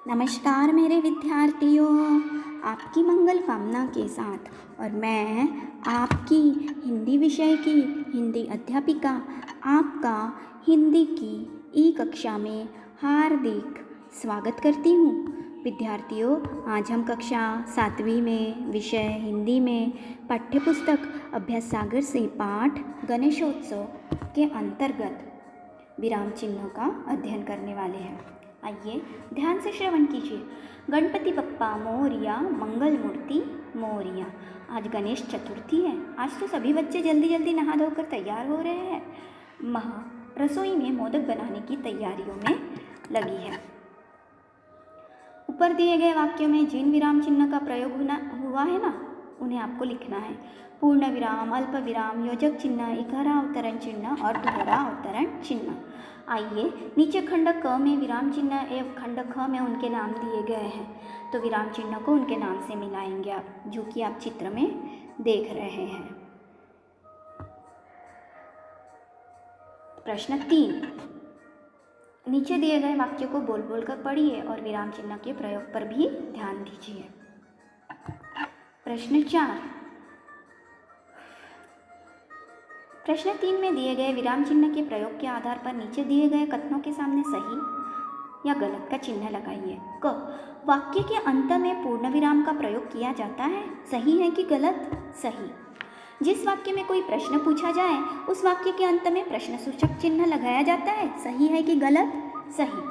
नमस्कार मेरे विद्यार्थियों, आपकी मंगल कामना के साथ और मैं आपकी हिंदी विषय की हिंदी अध्यापिका आपका हिंदी की ई कक्षा में हार्दिक स्वागत करती हूँ। विद्यार्थियों, आज हम कक्षा 7वीं में विषय हिंदी में पाठ्यपुस्तक अभ्यास सागर से पाठ गणेशोत्सव के अंतर्गत विराम चिन्ह का अध्ययन करने वाले हैं। आइए ध्यान से श्रवण कीजिए। गणपति बप्पा मोरिया, मंगल मूर्ति मोरिया। आज गणेश चतुर्थी है। आज तो सभी बच्चे जल्दी जल्दी नहा धोकर तैयार हो रहे हैं। रसोई में मोदक बनाने की तैयारियों में लगी है। ऊपर दिए गए वाक्यों में जिन विराम चिन्ह का प्रयोग हुआ है ना, उन्हें आपको लिखना है। पूर्ण विराम, अल्प विराम, योजक चिन्ह, इकहरा अवतरण चिन्ह और दोहरा अवतरण चिन्ह। आइए नीचे खंड क में विराम चिन्ह एवं खंड ख में उनके नाम दिए गए हैं, तो विराम चिन्ह को उनके नाम से मिलाएंगे आप, जो कि आप चित्र में देख रहे हैं। प्रश्न 3, नीचे दिए गए वाक्यों को बोल बोल कर पढ़िए और विराम चिन्ह के प्रयोग पर भी ध्यान दीजिए। प्रश्न 4, प्रश्न 3 में दिए गए विराम चिन्ह के प्रयोग के आधार पर नीचे दिए गए कथनों के सामने सही या गलत का चिन्ह लगाइए। क, वाक्य के अंत में पूर्ण विराम का प्रयोग किया जाता है, सही है कि गलत? सही। जिस वाक्य में कोई प्रश्न पूछा जाए उस वाक्य के अंत में प्रश्नसूचक चिन्ह लगाया जाता है, सही है कि गलत? सही।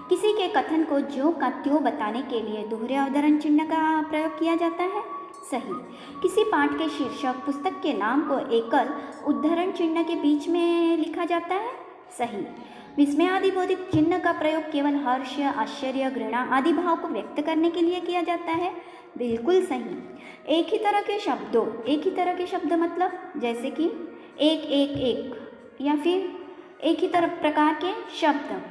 किसी के कथन को ज्यों का त्यों बताने के लिए दोहरे अवतरण चिन्ह का प्रयोग किया जाता है, सही। किसी पाठ के शीर्षक पुस्तक के नाम को एकल उद्धरण चिन्ह के बीच में लिखा जाता है, सही। विस्मय आदि बोधित चिन्ह का प्रयोग केवल हर्ष, आश्चर्य, घृणा आदि भाव को व्यक्त करने के लिए किया जाता है, बिल्कुल सही। एक ही तरह के शब्द मतलब जैसे कि एक या फिर एक ही तरह प्रकार के शब्द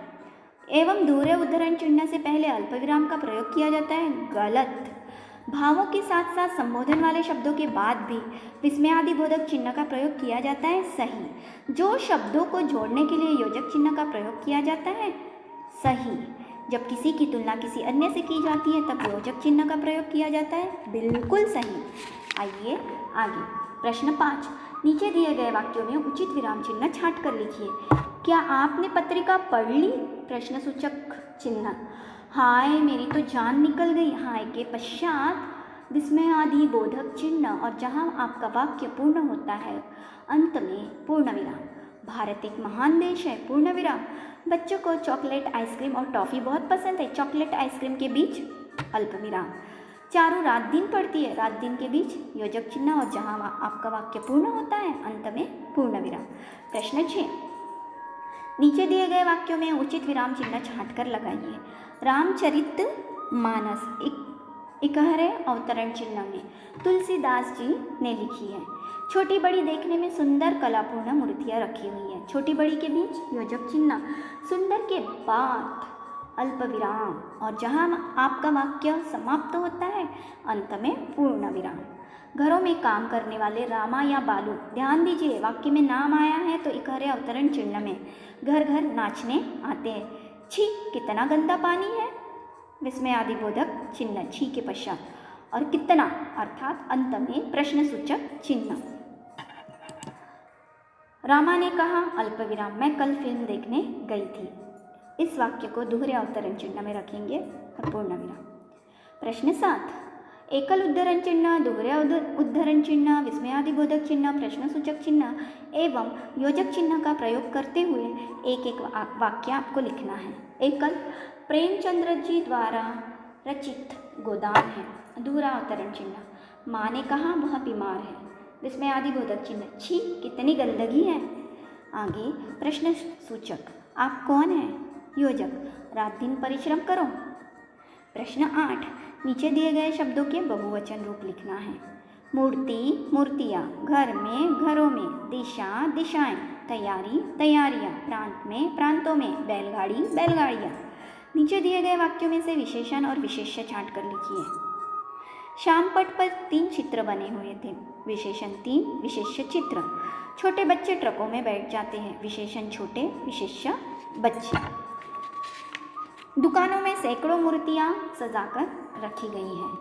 एवं दोहरे उद्धरण चिन्ह से पहले अल्पविराम का प्रयोग किया जाता है, गलत। भावों के साथ साथ संबोधन वाले शब्दों के बाद भी विस्मय आदि बोधक चिन्ह का प्रयोग किया जाता है, सही। जो शब्दों को जोड़ने के लिए योजक चिन्ह का प्रयोग किया जाता है, सही। जब किसी की तुलना किसी अन्य से की जाती है तब योजक चिन्ह का प्रयोग किया जाता है, बिल्कुल सही। आइए आगे। प्रश्न 5, नीचे दिए गए वाक्यों में उचित विराम चिन्ह छांट कर लिखिए। क्या आपने पत्रिका पढ़ ली? प्रश्नसूचक चिन्ह। हाय मेरी तो जान निकल गई, हाय के पश्चात विस्मय आदि बोधक चिन्ह और जहाँ आपका वाक्य पूर्ण होता है अंत में पूर्ण विराम। भारत एक महान देश है, पूर्ण विराम। बच्चों को चॉकलेट, आइसक्रीम और टॉफ़ी बहुत पसंद है, चॉकलेट आइसक्रीम के बीच अल्प विराम। चारू रात दिन पढ़ती है, रात दिन के बीच योजक चिन्ह और जहाँ आपका वाक्य पूर्ण होता है अंत में पूर्ण विराम। प्रश्न 6, नीचे दिए गए वाक्यों में उचित विराम चिन्ह छांट कर लगाइए। रामचरित मानस इकहरे अवतरण चिन्ह में तुलसीदास जी ने लिखी है। छोटी बड़ी देखने में सुंदर कलापूर्ण मूर्तियाँ रखी हुई हैं, छोटी बड़ी के बीच योजक चिन्ह, सुंदर के बाद अल्प विराम और जहाँ आपका वाक्य समाप्त होता है अंत में पूर्ण विराम। घरों में काम करने वाले रामा या बालू, ध्यान दीजिए वाक्य में नाम आया है तो इकहरे अवतरण चिन्ह में। घर घर नाचने आते हैं, छी कितना गंदा पानी है, विस्मय आदि बोधक चिन्ह छी के पश्चात, और कितना अर्थात अंत में प्रश्नसूचक चिन्ह। रामा ने कहा अल्प विराम, मैं कल फिल्म देखने गई थी। इस वाक्य को दोहरे अवतरण चिन्ह में रखेंगे और पूर्ण विराम। प्रश्न 7, एकल उद्धरण चिन्ह, दोहरे उद्धरण चिन्ह, विस्मय आदि बोधक चिन्ह, प्रश्नसूचक चिन्ह एवं योजक चिन्ह का प्रयोग करते हुए एक एक वाक्य आपको लिखना है। एकल, प्रेमचंद्र जी द्वारा रचित गोदान है, दोहरा अवतरण चिन्ह। माँ ने कहा वह बीमार है, विस्मय आदि बोधक चिन्ह, छी कितनी गंदगी है। आगे प्रश्नसूचक, आप कौन हैं? योजक, रात दिन परिश्रम करो। प्रश्न 8, नीचे दिए गए शब्दों के बहुवचन रूप लिखना है। मूर्ति, मूर्तियाँ, घर में, घरों में, दिशा, दिशाएं, तैयारी, तैयारियाँ, प्रांत में, प्रांतों में, बैलगाड़ी, बैलगाड़ियाँ। नीचे दिए गए वाक्यों में से विशेषण और विशेष्य छांट कर लिखिए। श्याम पट पर 3 चित्र बने हुए थे, विशेषण 3, विशेष्य चित्र। छोटे बच्चे ट्रकों में बैठ जाते हैं, विशेषण छोटे, विशेष्य बच्चे। दुकानों में सैकड़ों मूर्तियाँ सजाकर रखी गई हैं।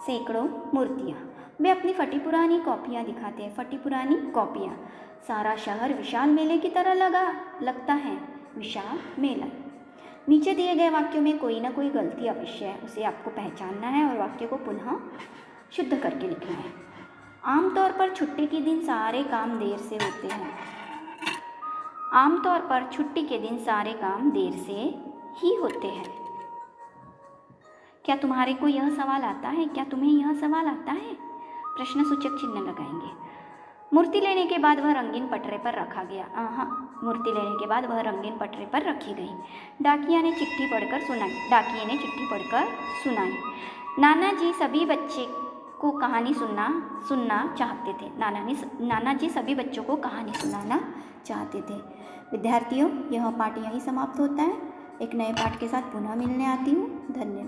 सैकड़ों मूर्तियाँ। वे अपनी फटी पुरानी कॉपियाँ दिखाते हैं। फटी पुरानी कॉपियाँ। सारा शहर विशाल मेले की तरह लगता है। विशाल मेला। नीचे दिए गए वाक्यों में कोई ना कोई गलती अवश्य है, उसे आपको पहचानना है और वाक्य को पुनः शुद्ध करके लिखना है। आमतौर पर छुट्टी के दिन सारे काम देर से होते हैं। आमतौर पर छुट्टी के दिन सारे काम देर से ही होते हैं। क्या तुम्हारे को यह सवाल आता है? क्या तुम्हें यह सवाल आता है? प्रश्नसूचक चिन्ह लगाएंगे। मूर्ति लेने के बाद वह रंगीन पटरे पर रखा गया। मूर्ति लेने के बाद वह रंगीन पटरे पर रखी गई। डाकिया ने चिट्ठी पढ़कर सुनाई। नाना जी सभी बच्चे को कहानी सुनना चाहते थे। नाना जी सभी बच्चों को कहानी सुनाना चाहते थे। विद्यार्थियों, यह पाठ यहीं समाप्त होता है। एक नए पाठ के साथ पुनः मिलने आती हूँ। धन्यवाद।